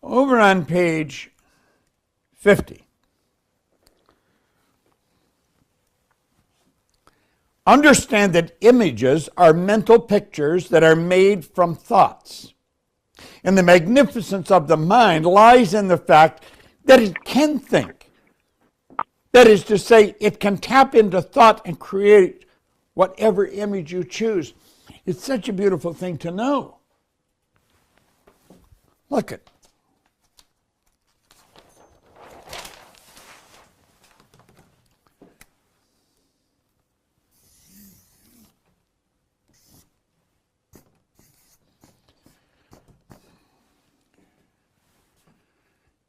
Over on page 50. Understand that images are mental pictures that are made from thoughts. And the magnificence of the mind lies in the fact that it can think. That is to say, it can tap into thought and create whatever image you choose. It's such a beautiful thing to know. Look at.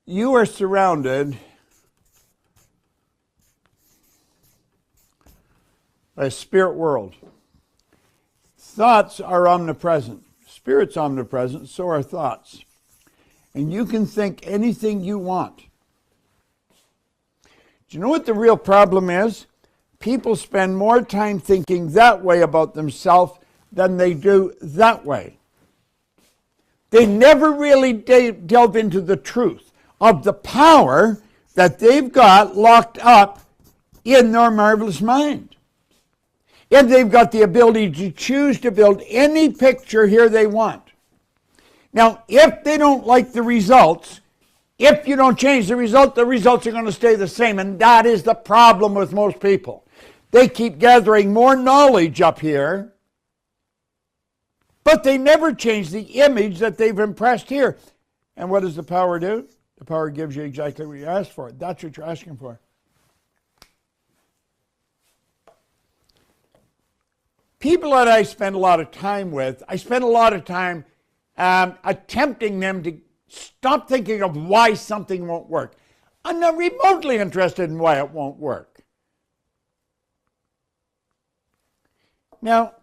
You are surrounded by a spirit world. Thoughts are omnipresent. Spirit's omnipresent, so are thoughts. And you can think anything you want. Do you know what the real problem is? People spend more time thinking that way about themselves than they do that way. They never really delve into the truth of the power that they've got locked up in their marvelous mind. And they've got the ability to choose to build any picture here they want. Now, if they don't like the results, if you don't change the results are going to stay the same. And that is the problem with most people. They keep gathering more knowledge up here, but they never change the image that they've impressed here. And what does the power do? The power gives you exactly what you asked for. That's what you're asking for. People that I spend a lot of time with, I spend a lot of time attempting them to stop thinking of why something won't work. I'm not remotely interested in why it won't work. Now,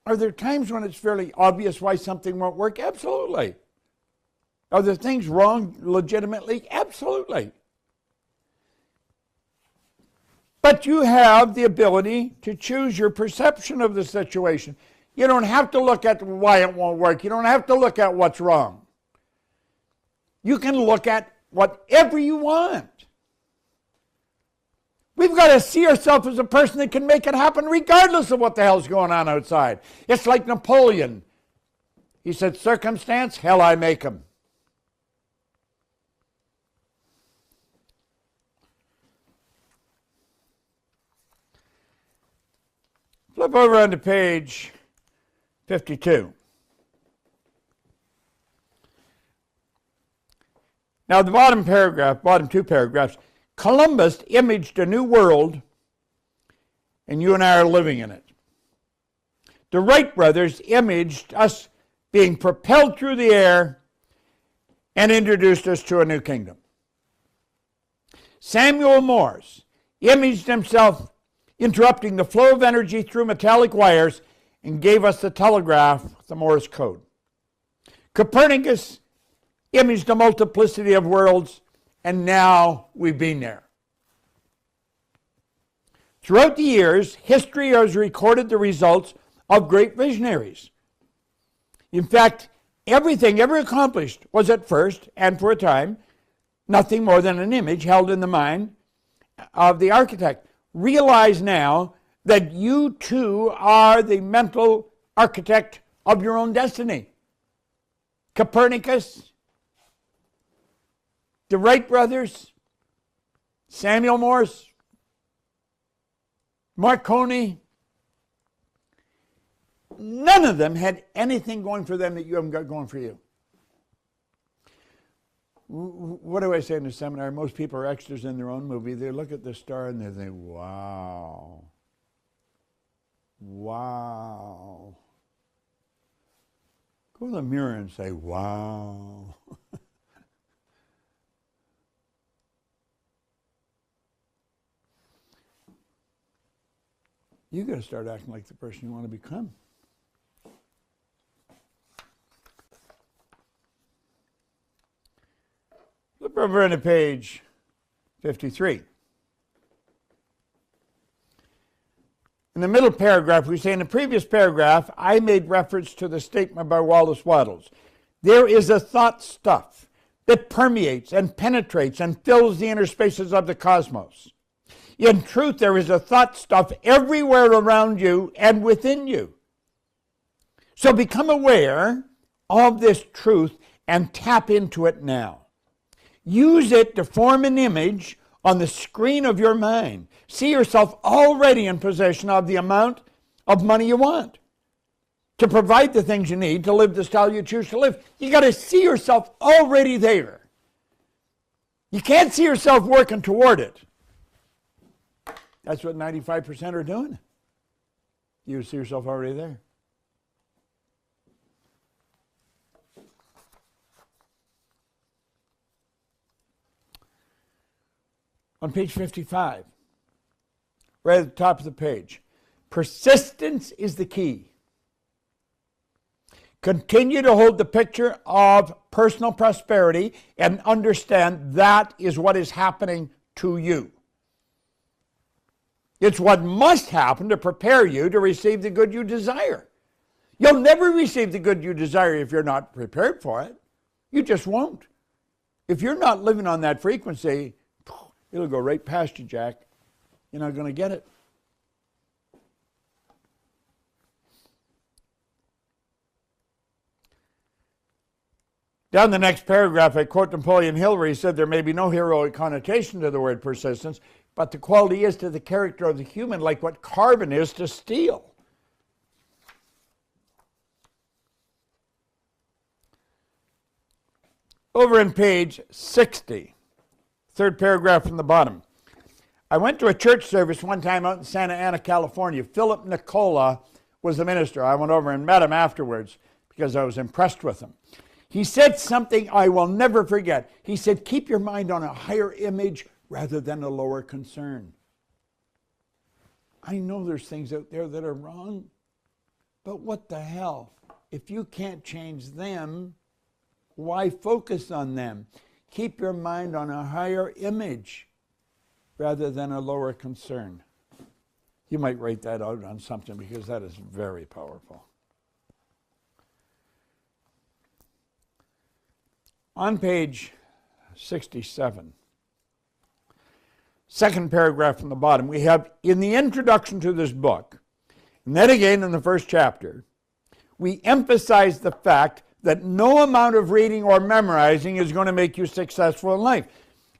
are there times when it's fairly obvious why something won't work? Absolutely. Are there things wrong legitimately? Absolutely. But you have the ability to choose your perception of the situation. You don't have to look at why it won't work. You don't have to look at what's wrong. You can look at whatever you want. We've got to see ourselves as a person that can make it happen regardless of what the hell's going on outside. It's like Napoleon. He said, circumstance, hell I make them. Flip over onto page 52. Now, the bottom two paragraphs, Columbus imaged a new world, and you and I are living in it. The Wright brothers imaged us being propelled through the air and introduced us to a new kingdom. Samuel Morse imaged himself interrupting the flow of energy through metallic wires and gave us the telegraph, the Morse code. Copernicus imaged a multiplicity of worlds, and now we've been there. Throughout the years, history has recorded the results of great visionaries. In fact, everything ever accomplished was at first, and for a time, nothing more than an image held in the mind of the architect. Realize now that you too are the mental architect of your own destiny. Copernicus, the Wright brothers, Samuel Morse, Marconi, none of them had anything going for them that you haven't got going for you. What do I say in the seminar? Most people are extras in their own movie. They look at the star and they think, wow. Wow. Go to the mirror and say, wow. You got to start acting like the person you want to become. Flip over to page 53. In the middle paragraph, we say, in the previous paragraph, I made reference to the statement by Wallace Wattles. There is a thought stuff that permeates and penetrates and fills the inner spaces of the cosmos. In truth, there is a thought stuff everywhere around you and within you. So become aware of this truth and tap into it now. Use it to form an image on the screen of your mind. See yourself already in possession of the amount of money you want to provide the things you need to live the style you choose to live. You got to see yourself already there. You can't see yourself working toward it. That's what 95% are doing. You see yourself already there. On page 55, right at the top of the page, persistence is the key. Continue to hold the picture of personal prosperity and understand that is what is happening to you. It's what must happen to prepare you to receive the good you desire. You'll never receive the good you desire if you're not prepared for it. You just won't. If you're not living on that frequency, it'll go right past you, Jack. You're not going to get it. Down the next paragraph, I quote Napoleon Hill, where he said, there may be no heroic connotation to the word persistence, but the quality is to the character of the human like what carbon is to steel. Over in page 60, third paragraph from the bottom. I went to a church service one time out in Santa Ana, California. Philip Nicola was the minister. I went over and met him afterwards because I was impressed with him. He said something I will never forget. He said, keep your mind on a higher image rather than a lower concern. I know there's things out there that are wrong, but what the hell? If you can't change them, why focus on them? Keep your mind on a higher image rather than a lower concern. You might write that out on something because that is very powerful. On page 67, second paragraph from the bottom, we have in the introduction to this book, and then again in the first chapter, we emphasize the fact that no amount of reading or memorizing is going to make you successful in life.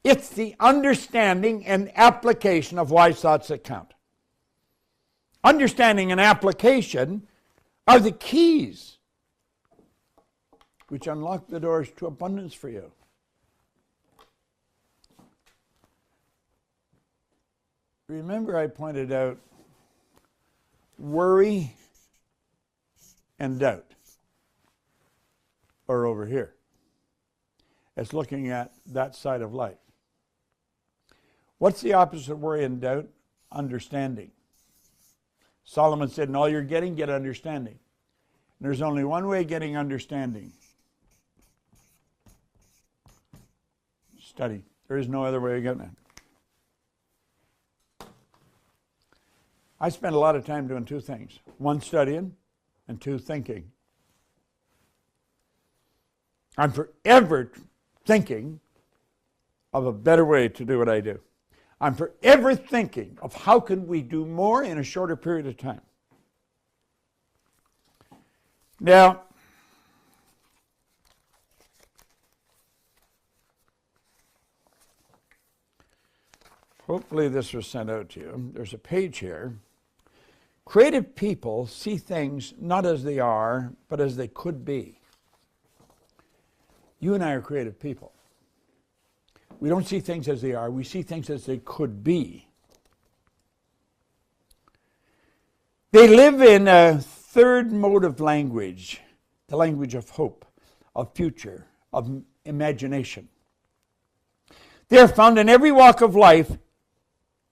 It's the understanding and application of wise thoughts that count. Understanding and application are the keys which unlock the doors to abundance for you. Remember, I pointed out worry and doubt are over here. It's looking at that side of life. What's the opposite of worry and doubt? Understanding. Solomon said, in all you're getting, get understanding. And there's only one way of getting understanding. Study. There is no other way of getting it. I spend a lot of time doing two things. One, studying, and two, thinking. I'm forever thinking of a better way to do what I do. I'm forever thinking of how can we do more in a shorter period of time. Now, hopefully this was sent out to you. There's a page here. Creative people see things not as they are, but as they could be. You and I are creative people. We don't see things as they are. We see things as they could be. They live in a third mode of language, the language of hope, of future, of imagination. They are found in every walk of life,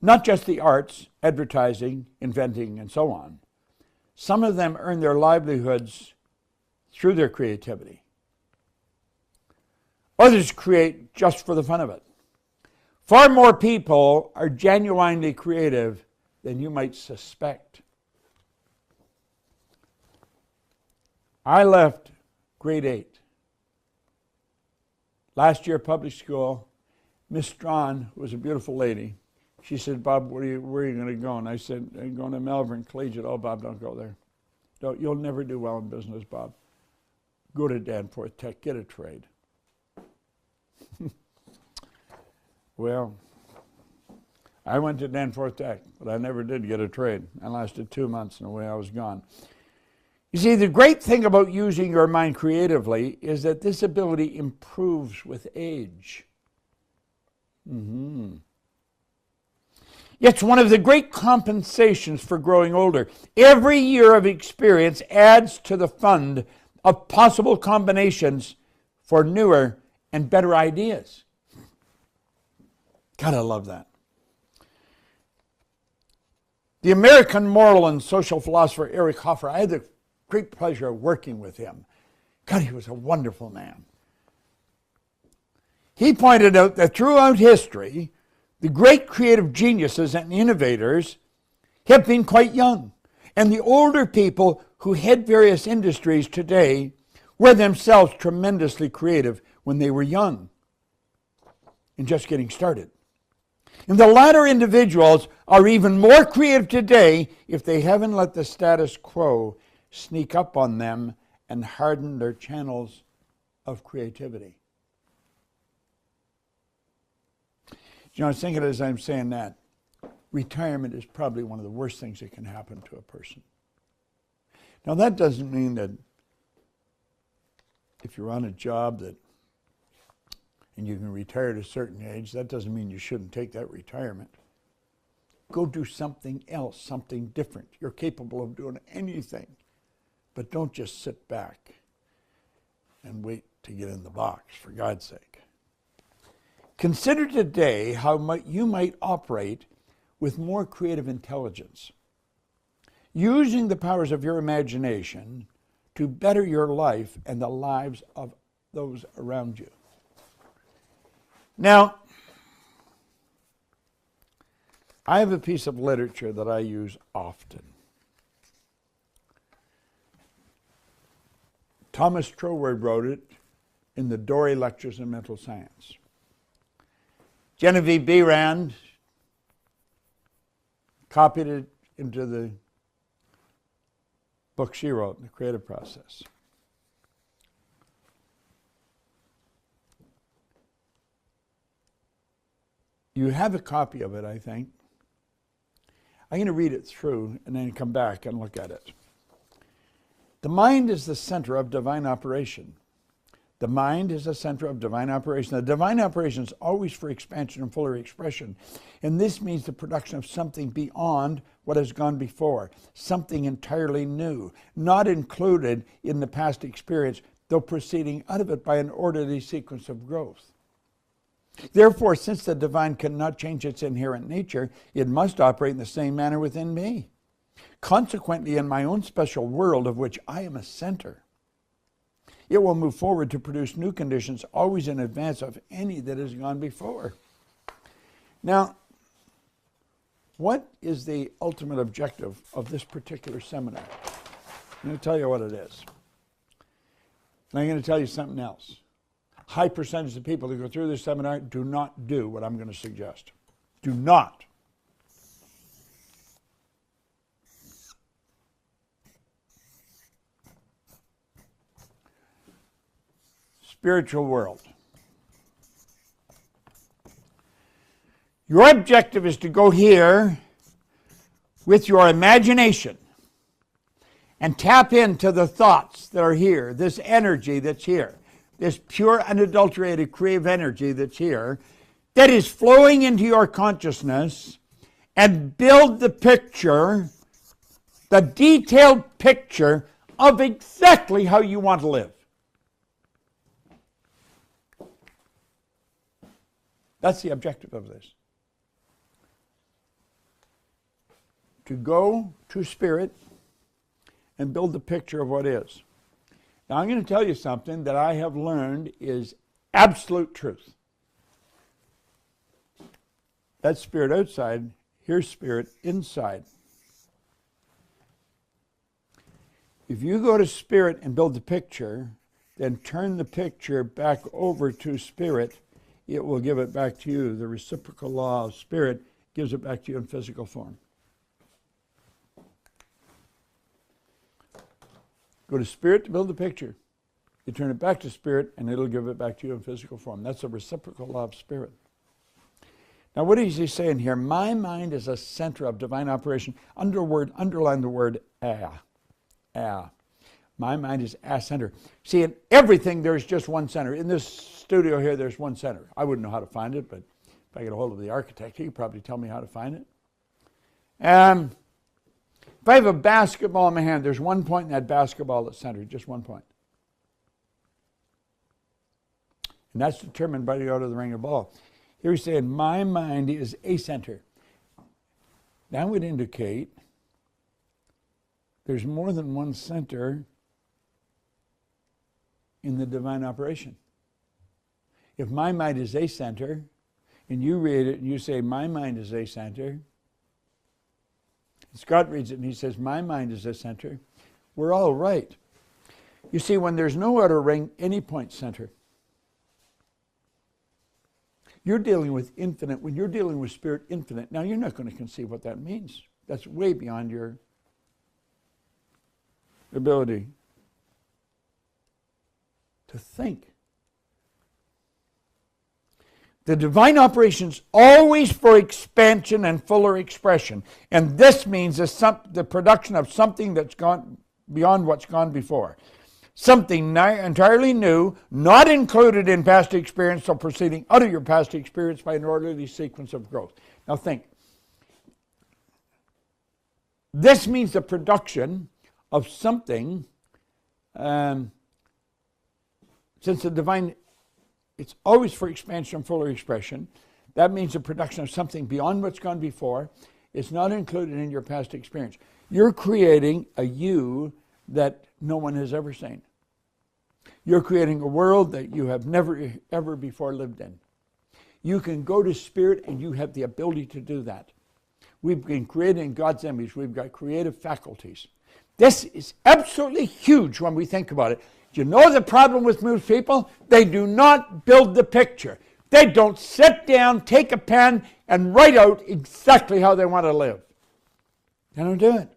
not just the arts, advertising, inventing, and so on. Some of them earn their livelihoods through their creativity. Others create just for the fun of it. Far more people are genuinely creative than you might suspect. I left grade 8 Last year, public school, Miss Strawn was a beautiful lady. She said, Bob, where are you going to go? And I said, I'm going to Melbourne Collegiate. Oh, Bob, don't go there. You'll never do well in business, Bob. Go to Danforth Tech, get a trade. Well, I went to Danforth Tech, but I never did get a trade. I lasted 2 months and away I was gone. You see, the great thing about using your mind creatively is that this ability improves with age. It's one of the great compensations for growing older. Every year of experience adds to the fund of possible combinations for newer and better ideas. God, I love that. The American moral and social philosopher Eric Hoffer, I had the great pleasure of working with him. God, he was a wonderful man. He pointed out that throughout history, the great creative geniuses and innovators have been quite young. And the older people who head various industries today were themselves tremendously creative when they were young and just getting started. And the latter individuals are even more creative today if they haven't let the status quo sneak up on them and harden their channels of creativity. You know, I was thinking as I'm saying that, retirement is probably one of the worst things that can happen to a person. Now, that doesn't mean that if you're on a job and you can retire at a certain age, that doesn't mean you shouldn't take that retirement. Go do something else, something different. You're capable of doing anything, but don't just sit back and wait to get in the box, for God's sake. Consider today how you might operate with more creative intelligence, using the powers of your imagination to better your life and the lives of those around you. Now, I have a piece of literature that I use often. Thomas Troward wrote it in the Doré Lectures on Mental Science. Genevieve Behrend copied it into the book she wrote, The Creative Process. You have a copy of it, I think. I'm going to read it through and then come back and look at it. The mind is the center of divine operation. The mind is the center of divine operation. The divine operation is always for expansion and fuller expression. And this means the production of something beyond what has gone before, something entirely new, not included in the past experience, though proceeding out of it by an orderly sequence of growth. Therefore, since the divine cannot change its inherent nature, it must operate in the same manner within me. Consequently, in my own special world, of which I am a center, it will move forward to produce new conditions, always in advance of any that has gone before. Now, what is the ultimate objective of this particular seminar? I'm going to tell you what it is. And I'm going to tell you something else. High percentage of people that go through this seminar do not do what I'm going to suggest. Do not. Spiritual world. Your objective is to go here with your imagination and tap into the thoughts that are here, this energy that's here, this pure, unadulterated, creative energy that's here, that is flowing into your consciousness, and build the picture, the detailed picture of exactly how you want to live. That's the objective of this. To go to spirit and build the picture of what is. Now, I'm going to tell you something that I have learned is absolute truth. That's spirit outside. Here's spirit inside. If you go to spirit and build the picture, then turn the picture back over to spirit, it will give it back to you. The reciprocal law of spirit gives it back to you in physical form. Go to spirit to build the picture. You turn it back to spirit, and it'll give it back to you in physical form. That's the reciprocal law of spirit. Now, what is he saying here? My mind is a center of divine operation. Underline the word a. My mind is a center. See, in everything, there's just one center. In this studio here, there's one center. I wouldn't know how to find it, but if I get a hold of the architect, he could probably tell me how to find it. If I have a basketball in my hand, there's one point in that basketball that's centered, just one point. And that's determined by the out of the ring of the ball. Here he's saying, my mind is a center. That would indicate there's more than one center in the divine operation. If my mind is a center, and you read it and you say, my mind is a center, Scott reads it and he says, my mind is a center, we're all right. You see, when there's no outer ring, any point center. You're dealing with infinite. When you're dealing with spirit infinite, now you're not going to conceive what that means. That's way beyond your ability to think. The divine operation's always for expansion and fuller expression. And this means the production of something that's gone beyond what's gone before. Something entirely new, not included in past experience, or proceeding out of your past experience by an orderly sequence of growth. Now think. This means the production of something, since the divine, it's always for expansion and fuller expression. That means the production of something beyond what's gone before. It's not included in your past experience. You're creating a you that no one has ever seen. You're creating a world that you have never, ever before lived in. You can go to spirit and you have the ability to do that. We've been created in God's image. We've got creative faculties. This is absolutely huge when we think about it. Do you know the problem with most people? They do not build the picture. They don't sit down, take a pen, and write out exactly how they want to live. They don't do it.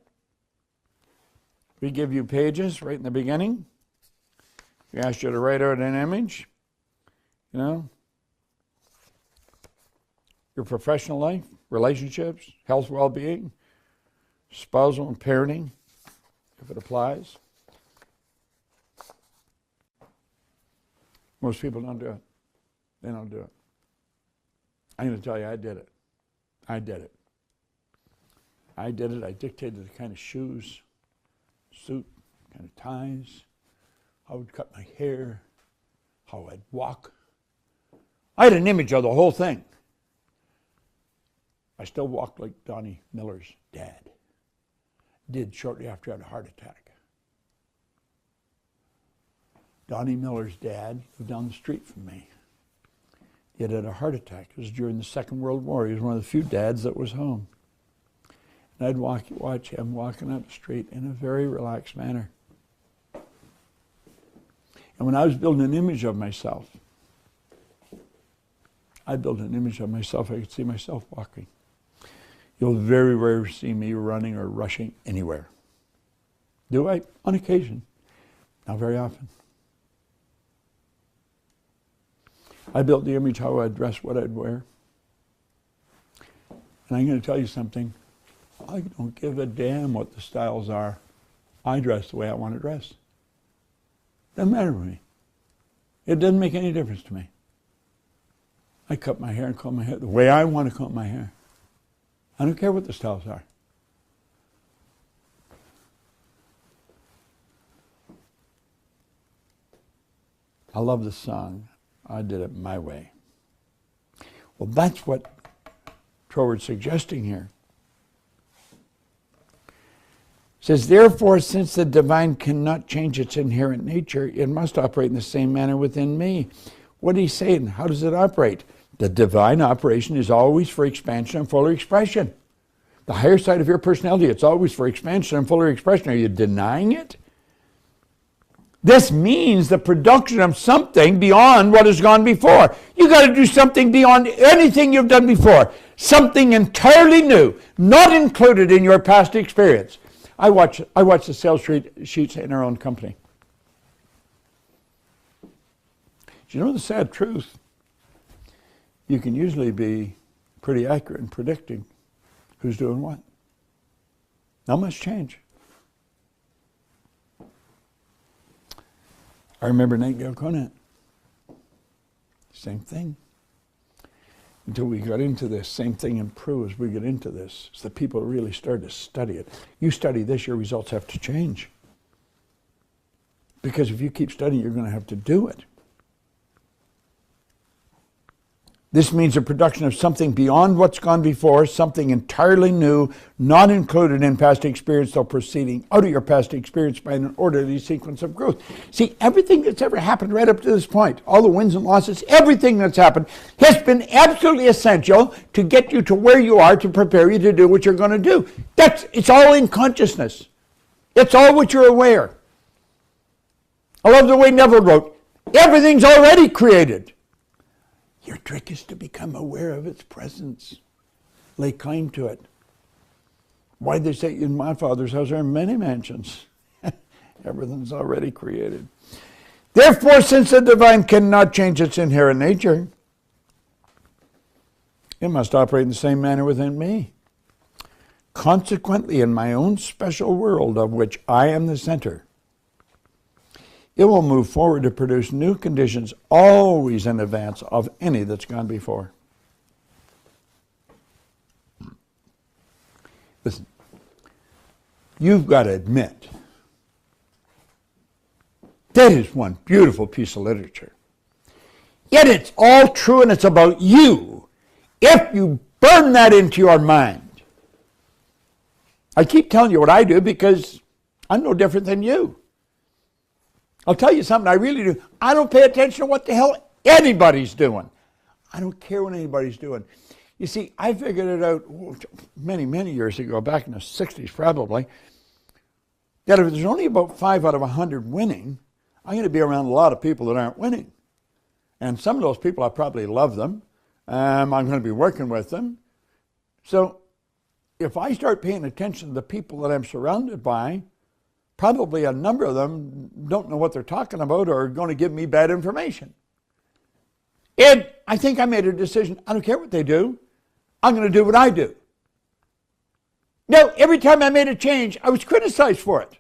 We give you pages right in the beginning. We ask you to write out an image. You know, your professional life, relationships, health, well-being, spousal and parenting, if it applies. Most people don't do it. They don't do it. I'm going to tell you, I did it. I did it. I did it. I dictated the kind of shoes, suit, kind of ties, how I would cut my hair, how I'd walk. I had an image of the whole thing. I still walked like Donnie Miller's dad did shortly after I had a heart attack. Donnie Miller's dad lived down the street from me. He had a heart attack. It was during the Second World War. He was one of the few dads that was home. And I'd watch him walking up the street in a very relaxed manner. And when I was building an image of myself, I built an image of myself. I could see myself walking. You'll very rarely see me running or rushing anywhere. Do I? On occasion. Not very often. I built the image how I'd dress, what I'd wear. And I'm going to tell you something. I don't give a damn what the styles are. I dress the way I want to dress. Doesn't matter to me. It doesn't make any difference to me. I cut my hair and comb my hair the way I want to comb my hair. I don't care what the styles are. I love the song, I Did It My Way. Well, that's what Troward's suggesting here. It says, therefore, since the divine cannot change its inherent nature, it must operate in the same manner within me. What he's saying, how does it operate? The divine operation is always for expansion and fuller expression. The higher side of your personality, it's always for expansion and fuller expression. Are you denying it? This means the production of something beyond what has gone before. You got to do something beyond anything you've done before. Something entirely new, not included in your past experience. I watch the sales sheets in our own company. Do you know the sad truth? You can usually be pretty accurate in predicting who's doing what. Not much change. I remember Nate Conant. Same thing. Until we got into this, same thing improves as we get into this. It's the people who really started to study it. You study this, your results have to change. Because if you keep studying, you're going to have to do it. This means a production of something beyond what's gone before, something entirely new, not included in past experience, though proceeding out of your past experience by an orderly sequence of growth. See, everything that's ever happened right up to this point, all the wins and losses, everything that's happened has been absolutely essential to get you to where you are, to prepare you to do what you're going to do. It's all in consciousness. It's all what you're aware. I love the way Neville wrote, everything's already created. Your trick is to become aware of its presence. Lay claim to it. Why they say in my Father's house are many mansions. Everything's already created. Therefore, since the divine cannot change its inherent nature, it must operate in the same manner within me. Consequently, in my own special world of which I am the center, it will move forward to produce new conditions always in advance of any that's gone before. Listen, you've got to admit, that is one beautiful piece of literature. Yet it's all true and it's about you. If you burn that into your mind. I keep telling you what I do because I'm no different than you. I'll tell you something I really do. I don't pay attention to what the hell anybody's doing. I don't care what anybody's doing. You see, I figured it out many, many years ago, back in the 60s probably, that if there's only about 5 out of 100 winning, I'm going to be around a lot of people that aren't winning. And some of those people, I probably love them. I'm going to be working with them. So if I start paying attention to the people that I'm surrounded by, probably a number of them don't know what they're talking about or are going to give me bad information. And I think I made a decision. I don't care what they do. I'm going to do what I do. Now, every time I made a change, I was criticized for it.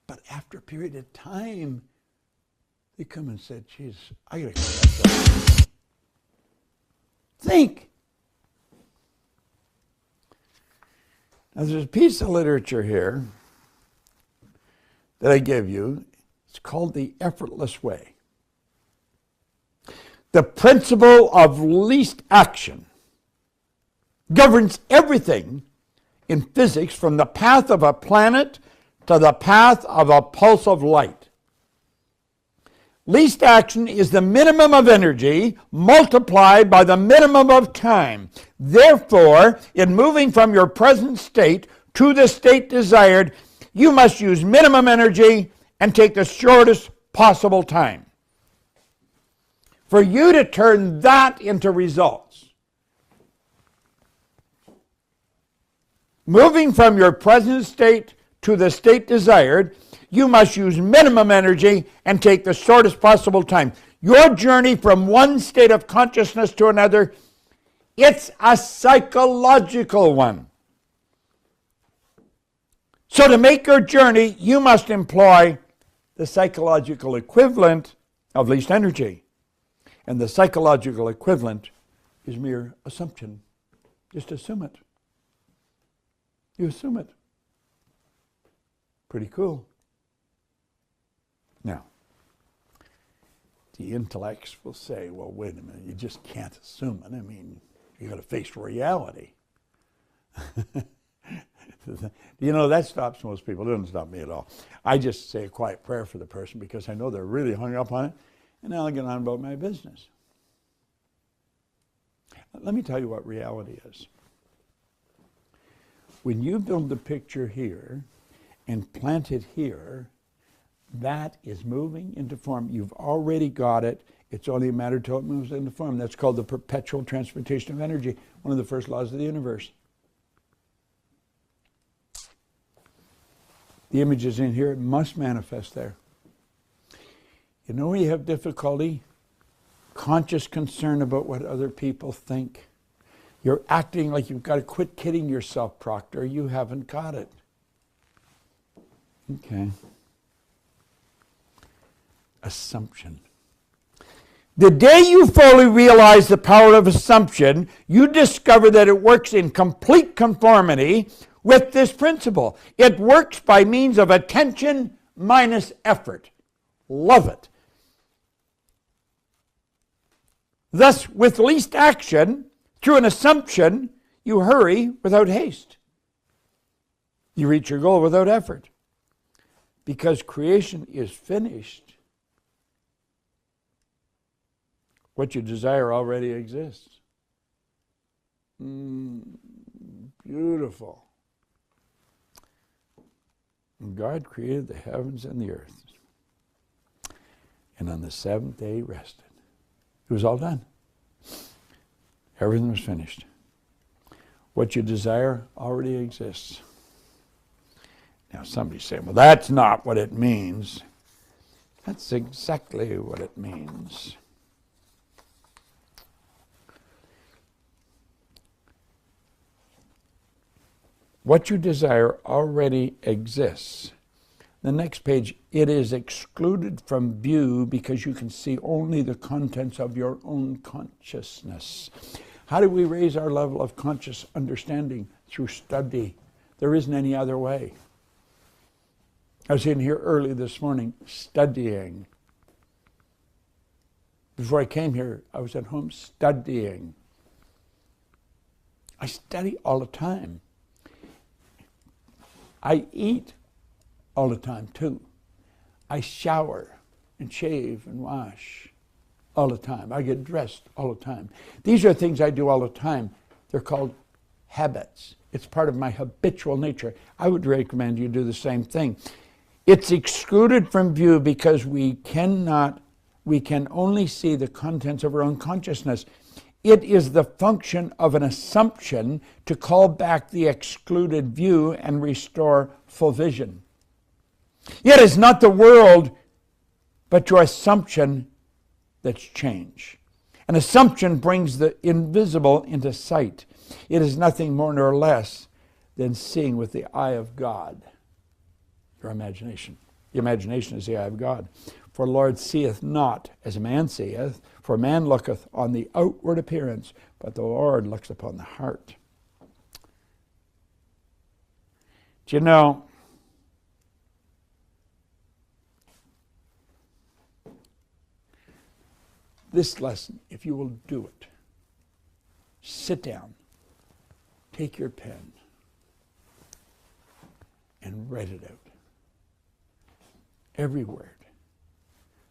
But after a period of time, they come and said, geez, I got to correct that. Think. Now, there's a piece of literature here that I give you. It's called The Effortless Way. The principle of least action governs everything in physics from the path of a planet to the path of a pulse of light. Least action is the minimum of energy multiplied by the minimum of time. Therefore, in moving from your present state to the state desired, you must use minimum energy and take the shortest possible time. For you to turn that into results. Moving from your present state to the state desired, you must use minimum energy and take the shortest possible time. Your journey from one state of consciousness to another, it's a psychological one. So to make your journey, you must employ the psychological equivalent of least energy. And the psychological equivalent is mere assumption. Just assume it. You assume it. Pretty cool. Now, the intellects will say, well, wait a minute, you just can't assume it. I mean, you got to face reality. You know, that stops most people. It doesn't stop me at all. I just say a quiet prayer for the person because I know they're really hung up on it, and then I'll get on about my business. Let me tell you what reality is. When you build the picture here and plant it here, that is moving into form. You've already got it. It's only a matter till it moves into form. That's called the perpetual transmutation of energy, one of the first laws of the universe. The image is in here. It must manifest there. You know where you have difficulty? Conscious concern about what other people think. You're acting like you've got to quit kidding yourself, Proctor. You haven't got it. Okay. Assumption. The day you fully realize the power of assumption, you discover that it works in complete conformity with this principle. It works by means of attention minus effort. Love it. Thus, with least action, through an assumption, you hurry without haste. You reach your goal without effort. Because creation is finished, what you desire already exists. Beautiful. And God created the heavens and the earth. And on the seventh day he rested. It was all done. Everything was finished. What you desire already exists. Now somebody's saying, well, that's not what it means. That's exactly what it means. What you desire already exists. The next page, it is excluded from view because you can see only the contents of your own consciousness. How do we raise our level of conscious understanding? Through study. There isn't any other way. I was in here early this morning studying. Before I came here, I was at home studying. I study all the time. I eat all the time too. I shower and shave and wash all the time. I get dressed all the time. These are things I do all the time. They're called habits. It's part of my habitual nature. I would recommend you do the same thing. It's excluded from view because we can only see the contents of our own consciousness. It is the function of an assumption to call back the excluded view and restore full vision. It is not the world, but your assumption that's change. An assumption brings the invisible into sight. It is nothing more nor less than seeing with the eye of God. Your imagination. The imagination is the eye of God. For the Lord seeth not as a man seeth, for man looketh on the outward appearance, but the Lord looks upon the heart. Do you know, this lesson, if you will do it, sit down, take your pen, and write it out. Every word.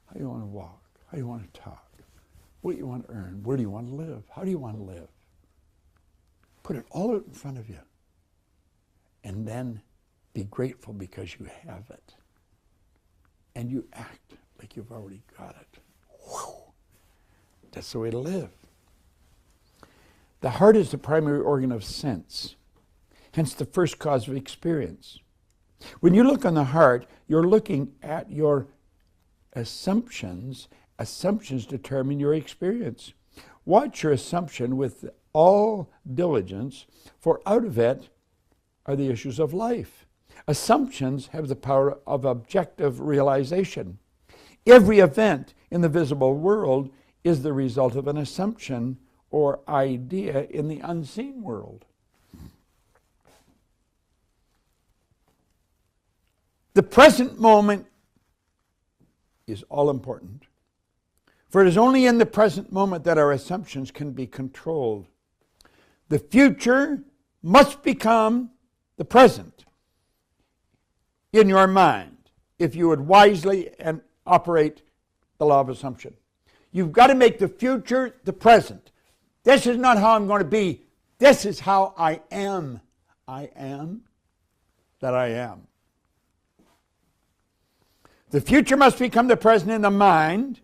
How you want to walk, how you want to talk, what you want to earn, where do you want to live, how do you want to live. Put it all out in front of you. And then be grateful because you have it. And you act like you've already got it. Whew. That's the way to live. The heart is the primary organ of sense, hence the first cause of experience. When you look on the heart, you're looking at your assumptions. Assumptions determine your experience. Watch your assumption with all diligence, for out of it are the issues of life. Assumptions have the power of objective realization. Every event in the visible world is the result of an assumption or idea in the unseen world. The present moment is all important. For it is only in the present moment that our assumptions can be controlled. The future must become the present in your mind if you would wisely and operate the law of assumption. You've got to make the future the present. This is not how I'm going to be. This is how I am. I am that I am. The future must become the present in the mind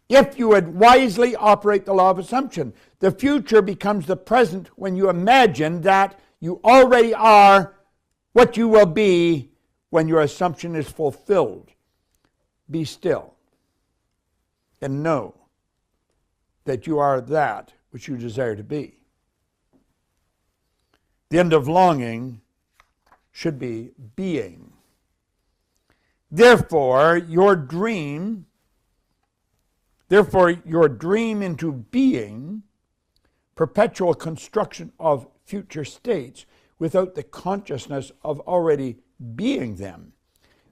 if you would wisely operate the law of assumption. The future becomes the present when you imagine that you already are what you will be when your assumption is fulfilled. Be still and know that you are that which you desire to be. The end of longing should be being. Therefore, your dream into being, perpetual construction of future states without the consciousness of already being them.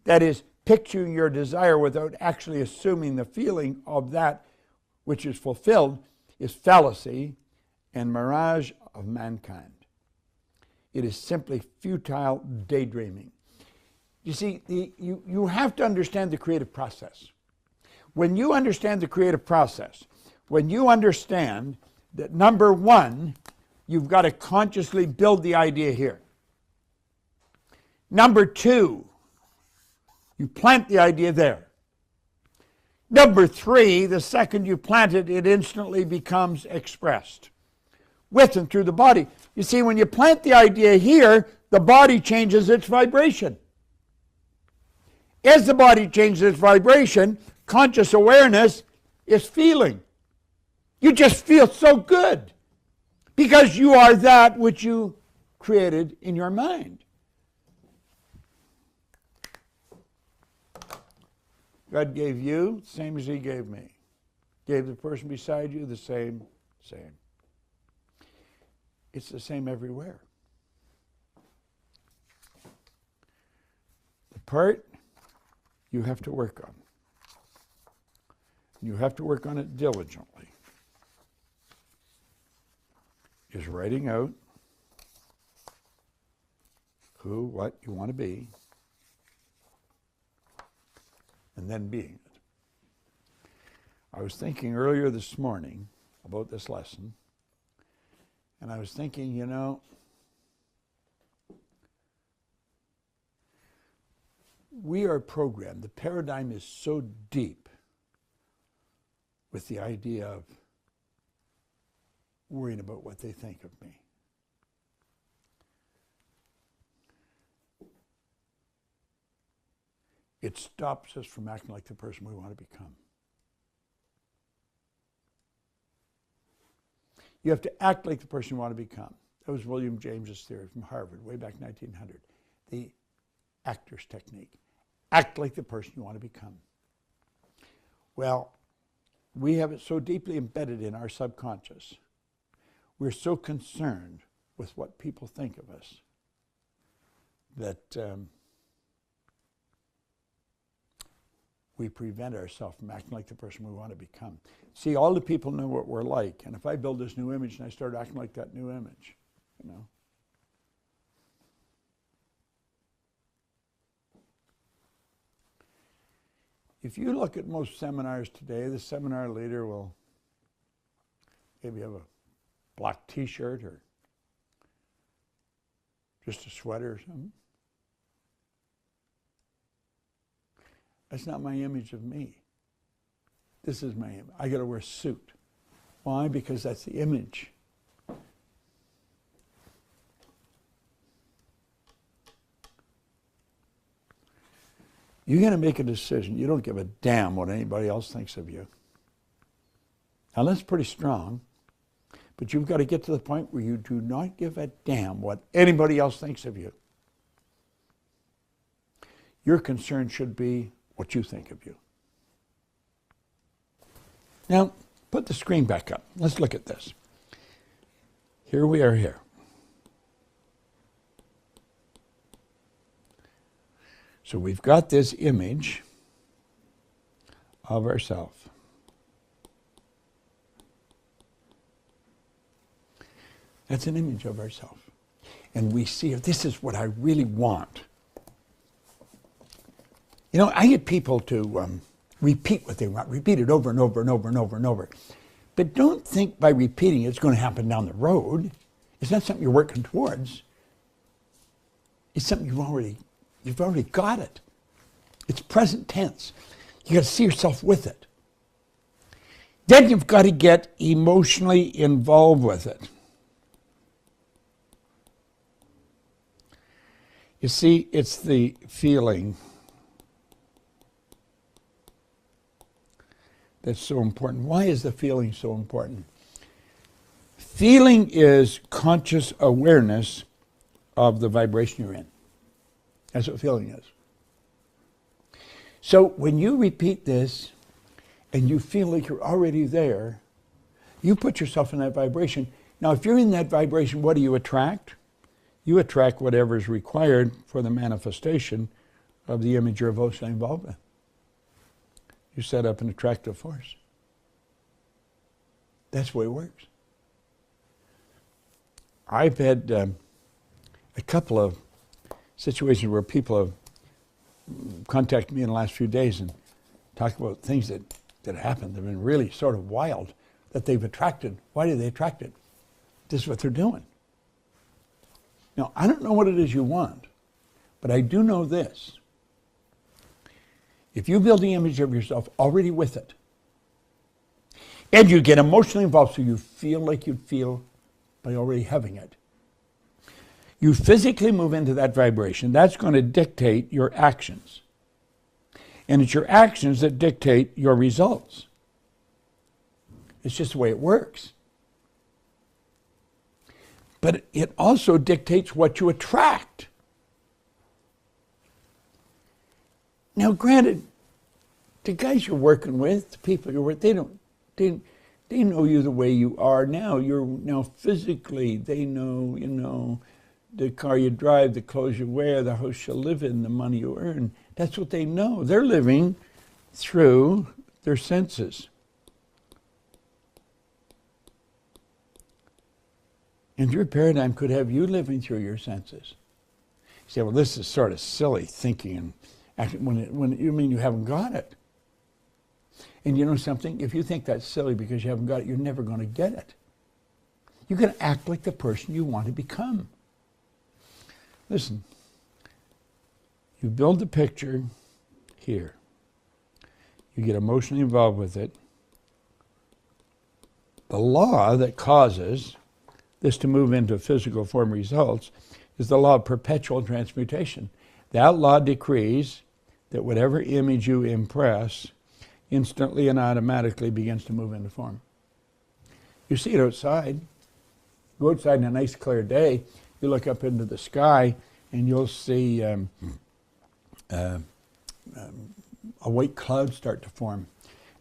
That is, picturing your desire without actually assuming the feeling of that which is fulfilled, is fallacy and mirage of mankind. It is simply futile daydreaming. You see, you have to understand the creative process. When you understand the creative process, when you understand that, number one, you've got to consciously build the idea here. Number two, you plant the idea there. Number three, the second you plant it, it instantly becomes expressed with and through the body. You see, when you plant the idea here, the body changes its vibration. As the body changes its vibration, conscious awareness is feeling. You just feel so good because you are that which you created in your mind. God gave you the same as he gave me. Gave the person beside you the same. It's the same everywhere. The part you have to work on. You have to work on it diligently. Is writing out who, what you want to be, and then being it. I was thinking earlier this morning about this lesson, and I was thinking, we are programmed. The paradigm is so deep with the idea of worrying about what they think of me. It stops us from acting like the person we want to become. You have to act like the person you want to become. That was William James's theory from Harvard way back in 1900. The actor's technique. Act like the person you want to become. Well, we have it so deeply embedded in our subconscious. We're so concerned with what people think of us that we prevent ourselves from acting like the person we want to become. See, all the people know what we're like, and if I build this new image and I start acting like that new image, If you look at most seminars today, the seminar leader will maybe have a black t-shirt or just a sweater or something. That's not my image of me. This is my image. I got to wear a suit. Why? Because that's the image. You're going to make a decision. You don't give a damn what anybody else thinks of you. Now that's pretty strong, but you've got to get to the point where you do not give a damn what anybody else thinks of you. Your concern should be what you think of you. Now, put the screen back up. Let's look at this. Here we are here. So we've got this image of ourselves. That's an image of ourselves. And we see if this is what I really want. I get people to repeat what they want, repeat it over and over and over and over and over. But don't think by repeating it's going to happen down the road. It's not something you're working towards. is something you've already got it. It's present tense. You got to see yourself with it. Then you've got to get emotionally involved with it. You see, it's the feeling that's so important. Why is the feeling so important? Feeling is conscious awareness of the vibration you're in. That's what feeling is. So when you repeat this and you feel like you're already there, you put yourself in that vibration. Now, if you're in that vibration, what do you attract? You attract whatever is required for the manifestation of the image you're emotionally involved with. You set up an attractive force. That's the way it works. I've had a couple of situations where people have contacted me in the last few days and talked about things that happened that have been really sort of wild, that they've attracted. Why did they attract it? This is what they're doing. Now, I don't know what it is you want, but I do know this. If you build the image of yourself already with it, and you get emotionally involved so you feel like you'd feel by already having it, you physically move into that vibration. That's going to dictate your actions. And it's your actions that dictate your results. It's just the way it works. But it also dictates what you attract. Now, granted, the guys you're working with, the people you're with, they know you the way you are now. You're now physically, they know, the car you drive, the clothes you wear, the house you live in, the money you earn. That's what they know. They're living through their senses. And your paradigm could have you living through your senses. You say, well, this is sort of silly thinking and acting when you mean you haven't got it. And you know something? If you think that's silly because you haven't got it, you're never going to get it. You're going to act like the person you want to become. Listen, you build the picture here. You get emotionally involved with it. The law that causes this to move into physical form results is the law of perpetual transmutation. That law decrees that whatever image you impress instantly and automatically begins to move into form. You see it outside. Go outside on a nice clear day, you look up into the sky and you'll see a white cloud start to form.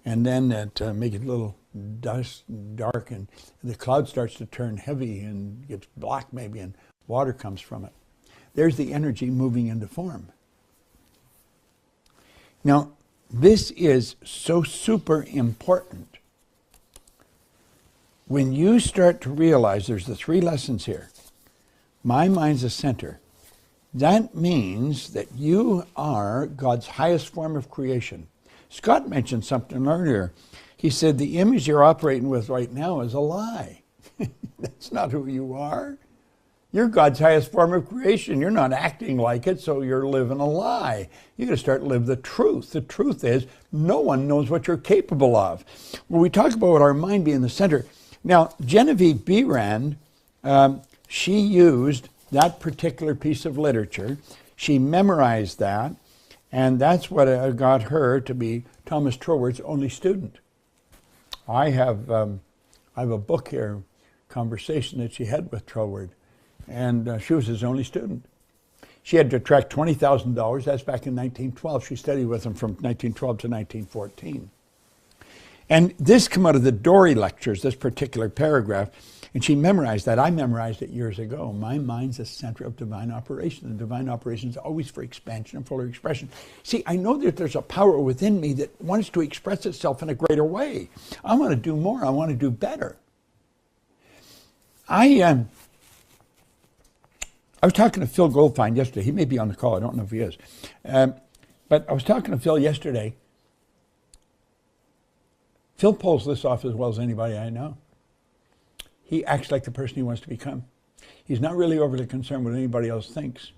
And then that make it a little dark, and the cloud starts to turn heavy and gets black maybe, and water comes from it. There's the energy moving into form. Now, this is so super important. When you start to realize there's the three lessons here. My mind's the center. That means that you are God's highest form of creation. Scott mentioned something earlier. He said the image you're operating with right now is a lie. That's not who you are. You're God's highest form of creation. You're not acting like it, so you're living a lie. You got to start to live the truth. The truth is, no one knows what you're capable of. When we talk about our mind being the center, now Genevieve Behrend, she used that particular piece of literature. She memorized that, and that's what got her to be Thomas Troward's only student. I have a book here, conversation that she had with Troward, and she was his only student. She had to attract $20,000. That's back in 1912. She studied with him from 1912 to 1914. And this came out of the Dory lectures, this particular paragraph, and she memorized that. I memorized it years ago. My mind's the center of divine operation. The divine operation is always for expansion and fuller expression. See, I know that there's a power within me that wants to express itself in a greater way. I want to do more. I want to do better. I was talking to Phil Goldfine yesterday. He may be on the call. I don't know if he is. But I was talking to Phil yesterday. Phil pulls this off as well as anybody I know. He acts like the person he wants to become. He's not really overly concerned what anybody else thinks.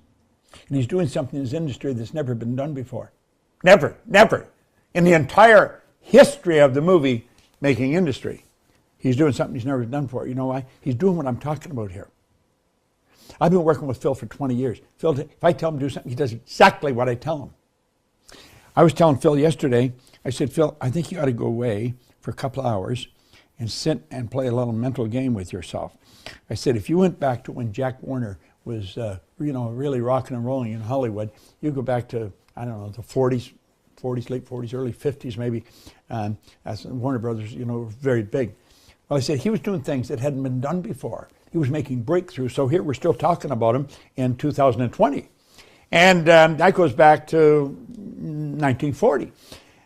And he's doing something in his industry that's never been done before. Never, never. In the entire history of the movie making industry, he's doing something he's never done before. You know why? He's doing what I'm talking about here. I've been working with Phil for 20 years. Phil, if I tell him to do something, he does exactly what I tell him. I was telling Phil yesterday, I said, Phil, I think you ought to go away for a couple of hours and sit and play a little mental game with yourself. I said, if you went back to when Jack Warner was, really rocking and rolling in Hollywood, you go back to, I don't know, the 40s, late 40s, early 50s maybe, as Warner Brothers, very big. Well, I said, he was doing things that hadn't been done before. He was making breakthroughs. So here we're still talking about him in 2020. And that goes back to 1940.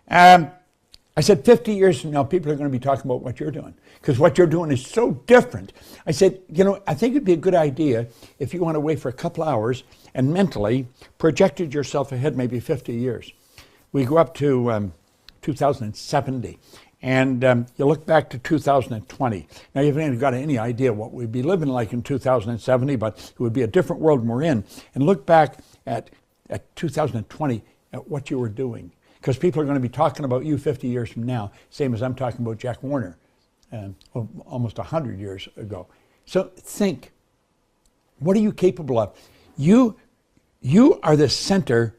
I said, 50 years from now, people are going to be talking about what you're doing, because what you're doing is so different. I said, I think it'd be a good idea if you went away for a couple hours and mentally projected yourself ahead maybe 50 years. We go up to 2070, and you look back to 2020. Now, you haven't got any idea what we'd be living like in 2070, but it would be a different world we're in. And look back at 2020, at what you were doing. Because people are going to be talking about you 50 years from now, same as I'm talking about Jack Warner almost 100 years ago. So think, what are you capable of? You are the center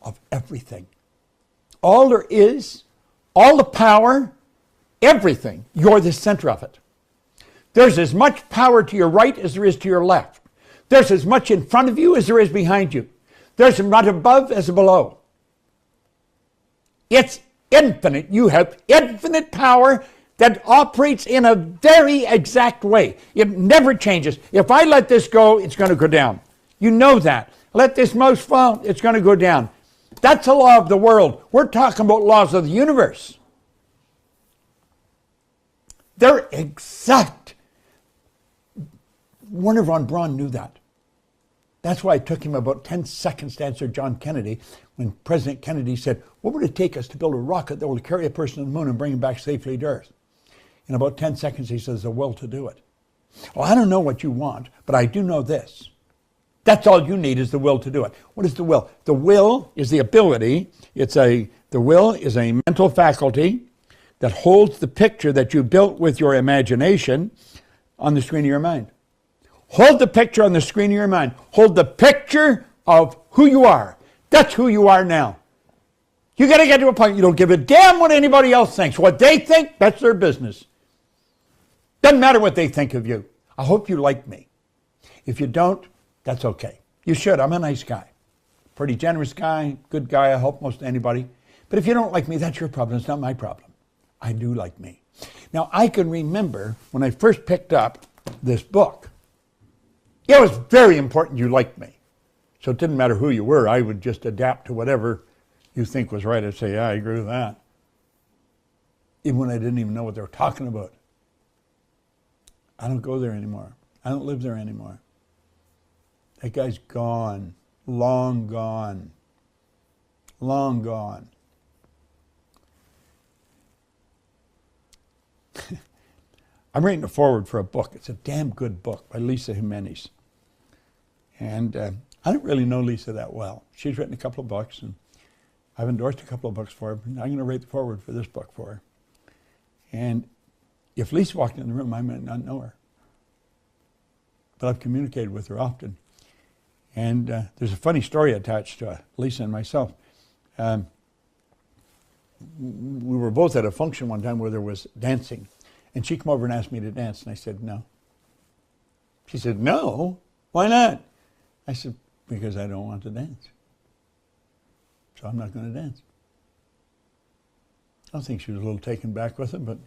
of everything. All there is, all the power, everything, you're the center of it. There's as much power to your right as there is to your left. There's as much in front of you as there is behind you. There's as much above as below. It's infinite. You have infinite power that operates in a very exact way. It never changes. If I let this go, it's going to go down. You know that. Let this mouse fall, it's going to go down. That's a law of the world. We're talking about laws of the universe. They're exact. Werner von Braun knew that. That's why it took him about 10 seconds to answer John Kennedy when President Kennedy said, what would it take us to build a rocket that will carry a person to the moon and bring him back safely to Earth? In about 10 seconds, he says, the will to do it. Well, I don't know what you want, but I do know this. That's all you need is the will to do it. What is the will? The will is the ability. The will is a mental faculty that holds the picture that you built with your imagination on the screen of your mind. Hold the picture on the screen of your mind. Hold the picture of who you are. That's who you are now. You got to get to a point you don't give a damn what anybody else thinks. What they think, that's their business. Doesn't matter what they think of you. I hope you like me. If you don't, that's okay. You should. I'm a nice guy. Pretty generous guy, good guy. I help most anybody. But if you don't like me, that's your problem. It's not my problem. I do like me. Now, I can remember when I first picked up this book, it was very important you liked me. So it didn't matter who you were. I would just adapt to whatever you think was right. I'd say, yeah, I agree with that. Even when I didn't even know what they were talking about. I don't go there anymore. I don't live there anymore. That guy's gone. Long gone. Long gone. I'm writing a foreword for a book. It's a damn good book by Lisa Jimenez. And I don't really know Lisa that well. She's written a couple of books, and I've endorsed a couple of books for her. I'm going to write the foreword for this book for her. And if Lisa walked in the room, I might not know her. But I've communicated with her often. And there's a funny story attached to Lisa and myself. We were both at a function one time where there was dancing. And she came over and asked me to dance, and I said, no. She said, no? Why not? I said, because I don't want to dance. So I'm not going to dance. I think she was a little taken back with it, but,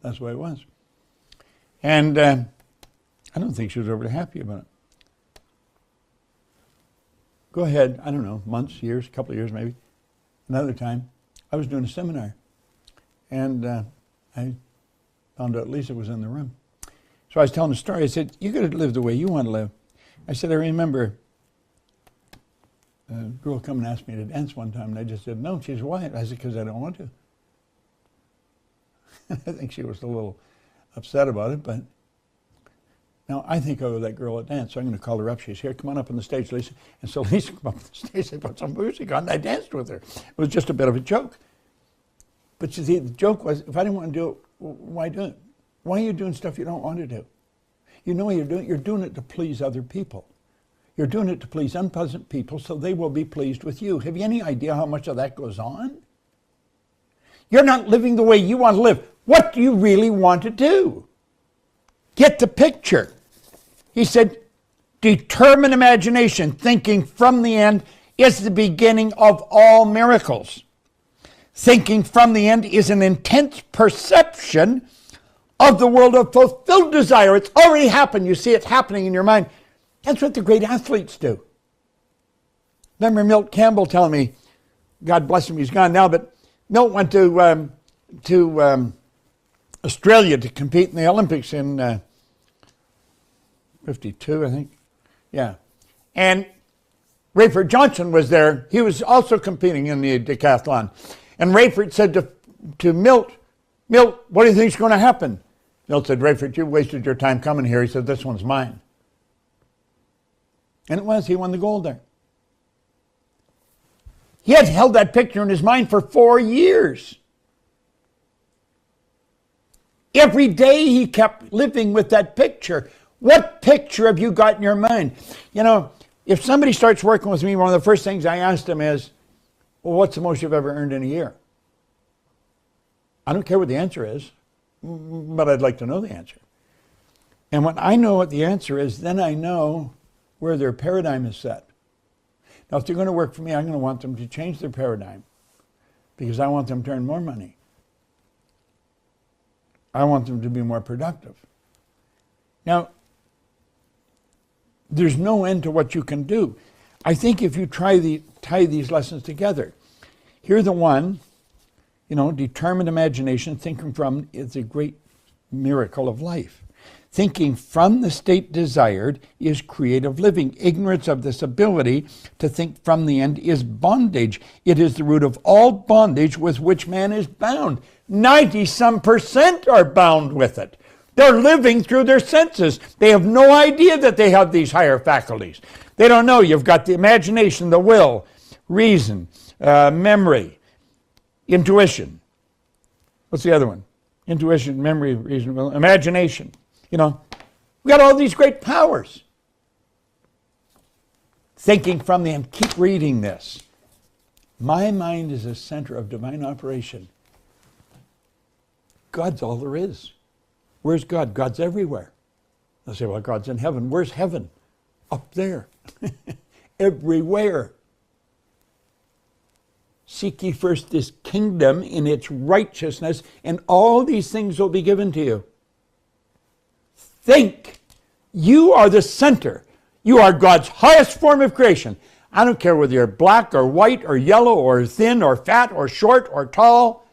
that's the way it was. And I don't think she was overly happy about it. Go ahead, I don't know, months, years, a couple of years maybe. Another time, I was doing a seminar, and I found out Lisa was in the room. So I was telling the story. I said, you got to live the way you want to live. I said, I remember a girl come and asked me to dance one time, and I just said, no. She said, why? I said, because I don't want to. I think she was a little upset about it, but Now, I think I owe that girl a dance, so I'm going to call her up. She's here. Come on up on the stage, Lisa. And so Lisa came up on the stage. They put some music on, and I danced with her. It was just a bit of a joke. But you see, the joke was, if I didn't want to do it, why do it? Why are you doing stuff you don't want to do? You know what you're doing? You're doing it to please other people. You're doing it to please unpleasant people so they will be pleased with you. Have you any idea how much of that goes on? You're not living the way you want to live. What do you really want to do? Get the picture. He said, determined imagination, thinking from the end, is the beginning of all miracles. Thinking from the end is an intense perception of the world of fulfilled desire. It's already happened. You see it happening in your mind. That's what the great athletes do. Remember Milt Campbell telling me, God bless him, he's gone now, but Milt went to Australia to compete in the Olympics in 52, I think. Yeah. And Rayford Johnson was there. He was also competing in the decathlon. And Rayford said to Milt, Milt, what do you think is going to happen? Milt said, Rayford, you wasted your time coming here. He said, this one's mine. And it was. He won the gold there. He had held that picture in his mind for 4 years. Every day he kept living with that picture. What picture have you got in your mind? You know, if somebody starts working with me, one of the first things I ask them is, well, what's the most you've ever earned in a year? I don't care what the answer is, but I'd like to know the answer. And when I know what the answer is, then I know where their paradigm is set. Now, if they're going to work for me, I'm going to want them to change their paradigm because I want them to earn more money. I want them to be more productive. Now, there's no end to what you can do. I think if you tie these lessons together, here's the one, determined imagination, thinking from is a great miracle of life. Thinking from the state desired is creative living. Ignorance of this ability to think from the end is bondage. It is the root of all bondage with which man is bound. 90% are bound with it. They're living through their senses. They have no idea that they have these higher faculties. They don't know. You've got the imagination, the will, reason, memory, intuition. What's the other one? Intuition, memory, reason, will, imagination. We got all these great powers. Thinking from the end. Keep reading this. My mind is a center of divine operation. God's all there is. Where's God? God's everywhere. They'll say, well, God's in heaven. Where's heaven? Up there. Everywhere. Seek ye first this kingdom in its righteousness, and all these things will be given to you. Think. You are the center. You are God's highest form of creation. I don't care whether you're black or white or yellow or thin or fat or short or tall,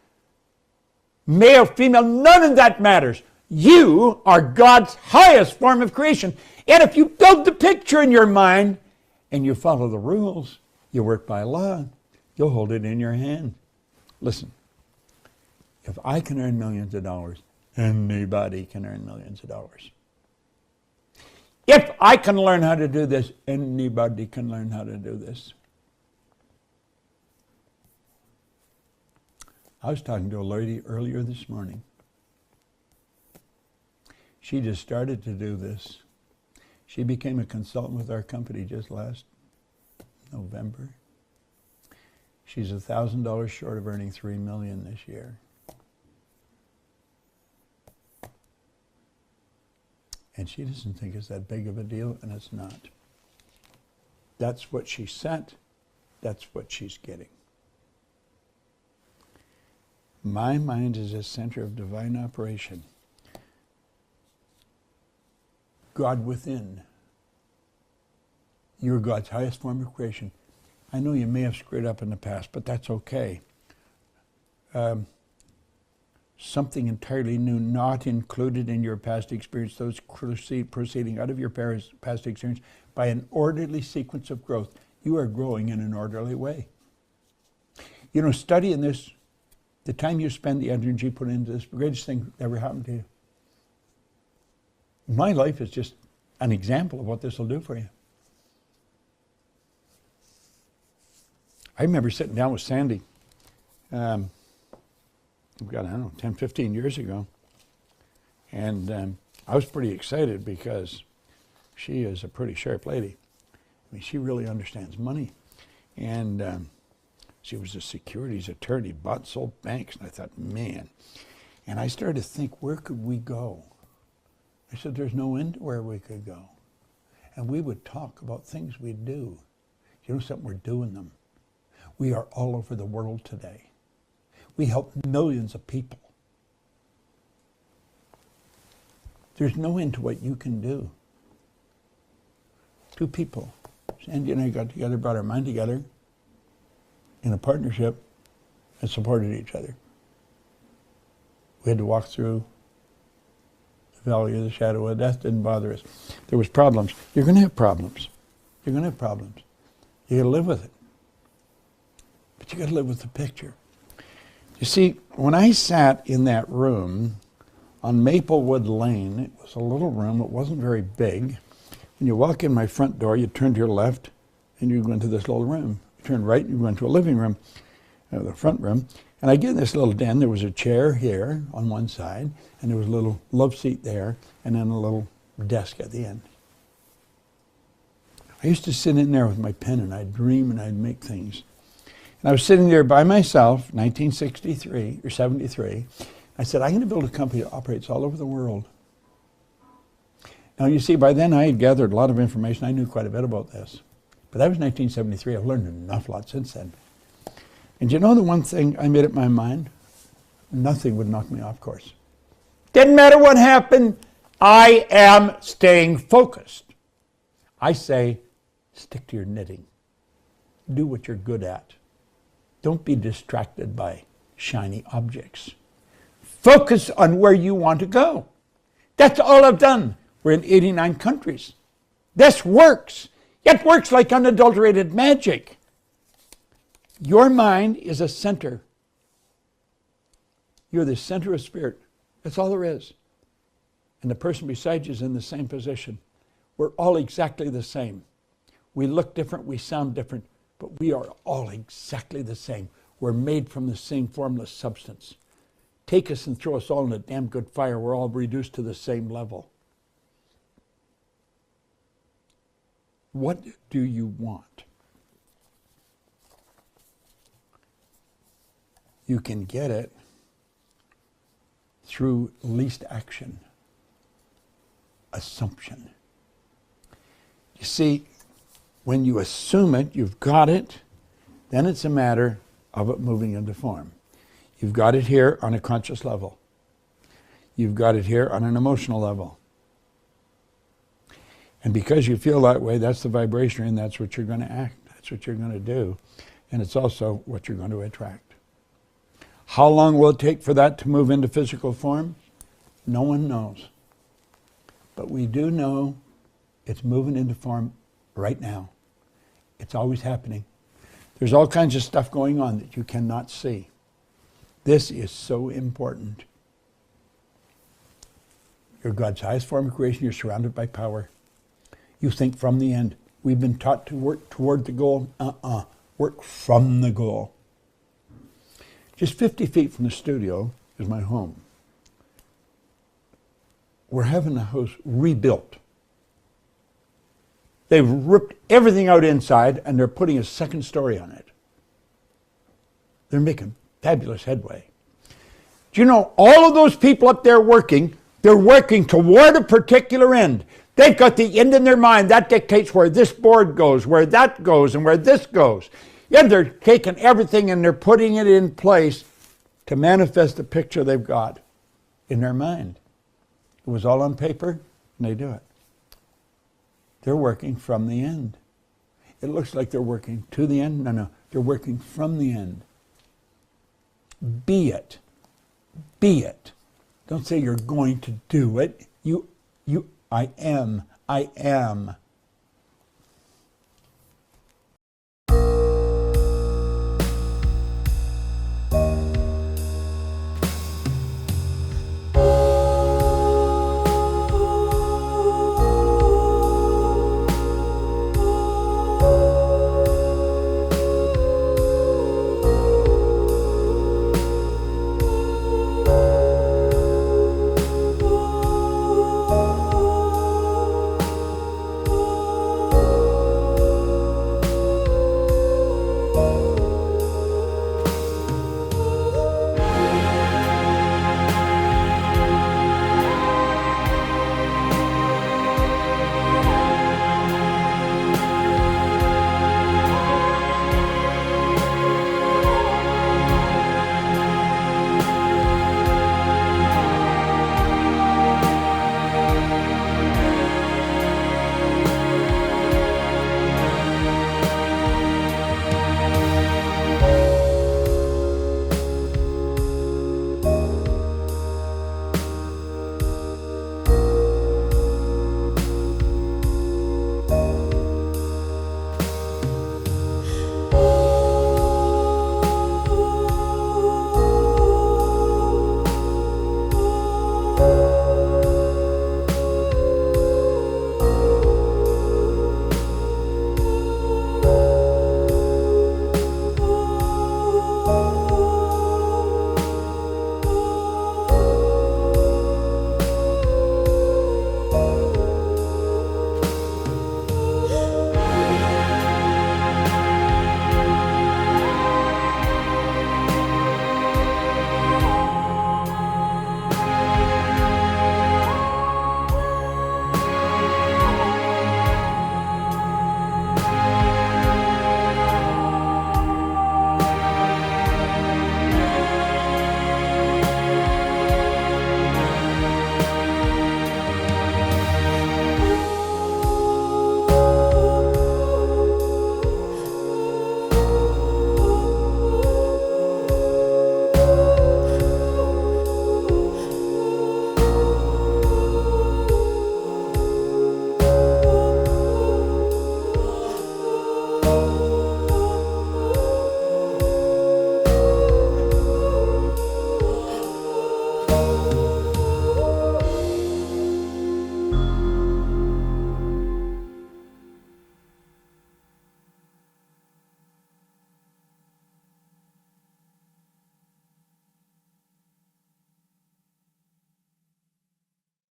male, female, none of that matters. You are God's highest form of creation. And if you build the picture in your mind and you follow the rules, you work by law, you'll hold it in your hand. Listen, if I can earn millions of dollars, anybody can earn millions of dollars. If I can learn how to do this, anybody can learn how to do this. I was talking to a lady earlier this morning. She just started to do this. She became a consultant with our company just last November. She's $1,000 short of earning $3 million this year. And she doesn't think it's that big of a deal, and it's not. That's what she sent. That's what she's getting. My mind is a center of divine operation. God within. You're God's highest form of creation. I know you may have screwed up in the past, but that's okay. Something entirely new, not included in your past experience, those proceeding out of your past experience by an orderly sequence of growth. You are growing in an orderly way. Studying this, the time you spend, the energy put into this, the greatest thing that ever happened to you. My life is just an example of what this will do for you. I remember sitting down with Sandy, God, I don't know, 10, 15 years ago. And I was pretty excited because she is a pretty sharp lady. I mean, she really understands money. And she was a securities attorney, bought and sold banks. And I thought, man. And I started to think, where could we go? I said, there's no end to where we could go. And we would talk about things we'd do. You know something, we're doing them. We are all over the world today. We help millions of people. There's no end to what you can do. Two people, Sandy and I got together, brought our mind together in a partnership and supported each other. We had to walk through the valley of the shadow of death. Didn't bother us. There was problems. You're going to have problems. You're going to have problems. You got to live with it. But you got to live with the picture. You see, when I sat in that room on Maplewood Lane, it was a little room. It wasn't very big. When you walk in my front door, you turn to your left, and you go into this little room. You turn right, and you go into a living room, the front room. And I get in this little den. There was a chair here on one side, and there was a little love seat there, and then a little desk at the end. I used to sit in there with my pen, and I'd dream, and I'd make things. And I was sitting there by myself, 1963 or 73. I said, I'm going to build a company that operates all over the world. Now, you see, by then I had gathered a lot of information. I knew quite a bit about this. But that was 1973. I've learned an awful lot since then. And you know the one thing I made up my mind? Nothing would knock me off course. Didn't matter what happened. I am staying focused. I say, stick to your knitting. Do what you're good at. Don't be distracted by shiny objects. Focus on where you want to go. That's all I've done. We're in 89 countries. This works. It works like unadulterated magic. Your mind is a center. You're the center of spirit. That's all there is. And the person beside you is in the same position. We're all exactly the same. We look different, we sound different, but we are all exactly the same. We're made from the same formless substance. Take us and throw us all in a damn good fire. We're all reduced to the same level. What do you want? You can get it through least action, assumption. You see, when you assume it, you've got it, then it's a matter of it moving into form. You've got it here on a conscious level. You've got it here on an emotional level. And because you feel that way, that's the vibration, and that's what you're going to act. That's what you're going to do. And it's also what you're going to attract. How long will it take for that to move into physical form? No one knows. But we do know it's moving into form right now. It's always happening. There's all kinds of stuff going on that you cannot see. This is so important. You're God's highest form of creation. You're surrounded by power. You think from the end. We've been taught to work toward the goal. Work from the goal. Just 50 feet from the studio is my home. We're having the house rebuilt. They've ripped everything out inside, and they're putting a second story on it. They're making fabulous headway. Do you know, all of those people up there working, they're working toward a particular end. They've got the end in their mind. That dictates where this board goes, where that goes, and where this goes. And they're taking everything and they're putting it in place to manifest the picture they've got in their mind. It was all on paper, and they do it. They're working from the end. It looks like they're working to the end. No, they're working from the end. Be it. Be it. Don't say you're going to do it. I am.